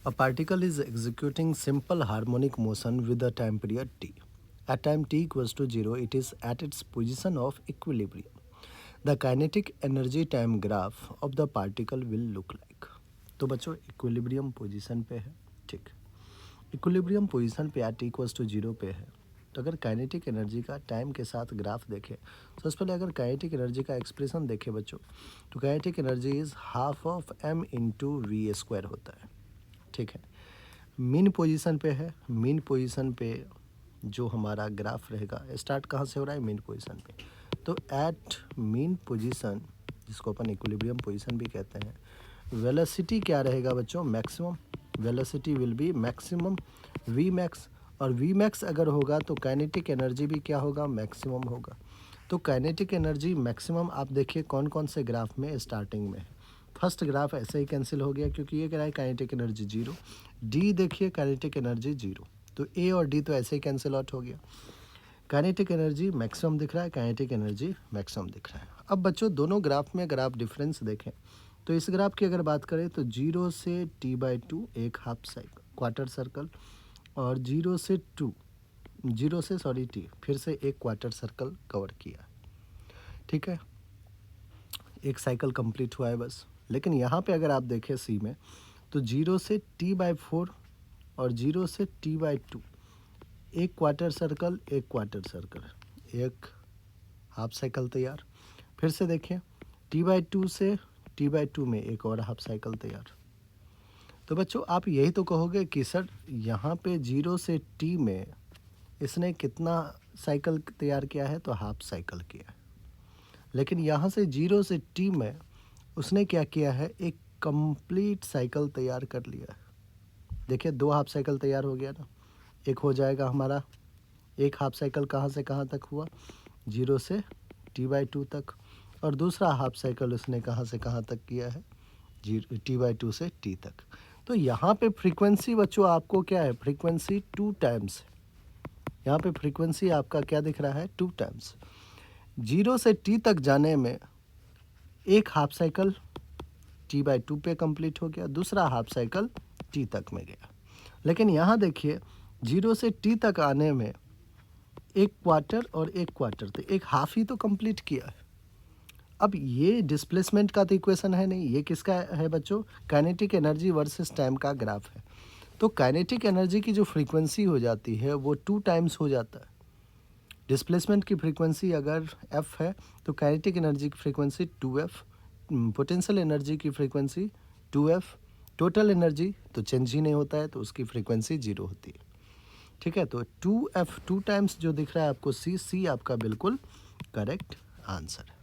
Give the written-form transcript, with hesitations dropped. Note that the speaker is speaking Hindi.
A particle is executing simple harmonic motion with a time period t. At time t equals to 0, it is at its position of equilibrium. The kinetic energy time graph of the particle will look like. तो बच्चों इक्विलिब्रियम पोजीशन पे है, ठीक। इक्विलिब्रियम पोजीशन पे एट इक्वल्स टू 0 पे है। तो अगर काइनेटिक एनर्जी का टाइम के साथ ग्राफ देखें, सबसे पहले अगर काइनेटिक एनर्जी का एक्सप्रेशन देखें बच्चों, तो kinetic energy is half of m into v square होता है, ठीक है। मीन पोजीशन पे है, मीन पोजीशन पे जो हमारा ग्राफ रहेगा स्टार्ट कहाँ से हो रहा है, मीन पोजीशन पे। तो एट मीन पोजीशन, जिसको अपन इक्विलिब्रियम पोजीशन भी कहते हैं, वेलोसिटी क्या रहेगा बच्चों, maximum. Velocity will be maximum v max, और वी मैक्स अगर होगा तो काइनेटिक एनर्जी भी क्या होगा, मैक्सिमम होगा। तो काइनेटिक एनर्जी मैक्सिमम आप देखिए कौन कौन से ग्राफ में स्टार्टिंग में है। फर्स्ट ग्राफ ऐसे ही कैंसिल हो गया क्योंकि ये कह रहा है काइनेटिक एनर्जी 0। डी देखिए काइनेटिक एनर्जी 0, तो ए और डी तो ऐसे ही कैंसिल आउट हो गया। काइनेटिक एनर्जी मैक्सिमम दिख रहा है, काइनेटिक एनर्जी मैक्सिमम दिख रहा है। अब बच्चों दोनों ग्राफ में अगर आप डिफरेंस देखें, तो इस ग्राफ की अगर बात करें तो 0 से t/2 एक हाफ साइकिल क्वार्टर सर्कल, और 0 से t फिर से एक क्वार्टर सर्कल कवर किया, ठीक है। एक साइकिल कंप्लीट हुआ है बस। लेकिन यहाँ पे अगर आप देखें सी में, तो 0 से t/4 और 0 से t/2 एक क्वार्टर सर्कल, एक क्वार्टर सर्कल, एक हाफ साइकिल तैयार। फिर से देखें t/2 से t/2 में एक और हाफ साइकिल तैयार। तो बच्चों आप यही तो कहोगे कि सर यहाँ पे 0 से t में इसने कितना साइकिल तैयार किया है, तो हाफ साइकिल किया है। लेकिन यहाँ से 0 से t में उसने क्या किया है, एक कंप्लीट साइकिल तैयार कर लिया है। देखिए 2 हाफ साइकिल तैयार हो गया ना। एक हो जाएगा हमारा, एक हाफ साइकिल कहाँ से कहाँ तक हुआ, 0 से t/2 तक, और दूसरा हाफ साइकिल उसने कहाँ से कहाँ तक किया है, t/2 से t तक। तो यहाँ पे फ्रीक्वेंसी बच्चों आपको क्या है, फ्रीक्वेंसी 2 टाइम्स है। यहाँ पे फ्रीक्वेंसी आपका क्या दिख रहा है, 2 टाइम्स। 0 से t तक जाने में एक हाफ साइकिल t/2 पे कंप्लीट हो गया, दूसरा हाफ साइकिल t तक में गया। लेकिन यहाँ देखिए 0 से t तक आने में एक क्वार्टर और एक क्वार्टर, तो एक हाफ ही तो कंप्लीट किया है। अब ये डिस्प्लेसमेंट का तो इक्वेशन है नहीं, ये किसका है बच्चों, काइनेटिक एनर्जी वर्सेस टाइम का ग्राफ है। तो काइनेटिक एनर्जी की जो फ्रीक्वेंसी हो जाती है वो 2 टाइम्स हो जाता है। डिस्प्लेसमेंट की फ्रीक्वेंसी अगर f है तो काइनेटिक एनर्जी की फ्रीक्वेंसी 2f, पोटेंशियल एनर्जी की फ्रीक्वेंसी 2f, टोटल एनर्जी तो चेंज ही नहीं होता है तो उसकी फ्रीक्वेंसी 0 होती है, ठीक है। तो 2f 2 टाइम्स जो दिख रहा है आपको सी आपका बिल्कुल करेक्ट आंसर है।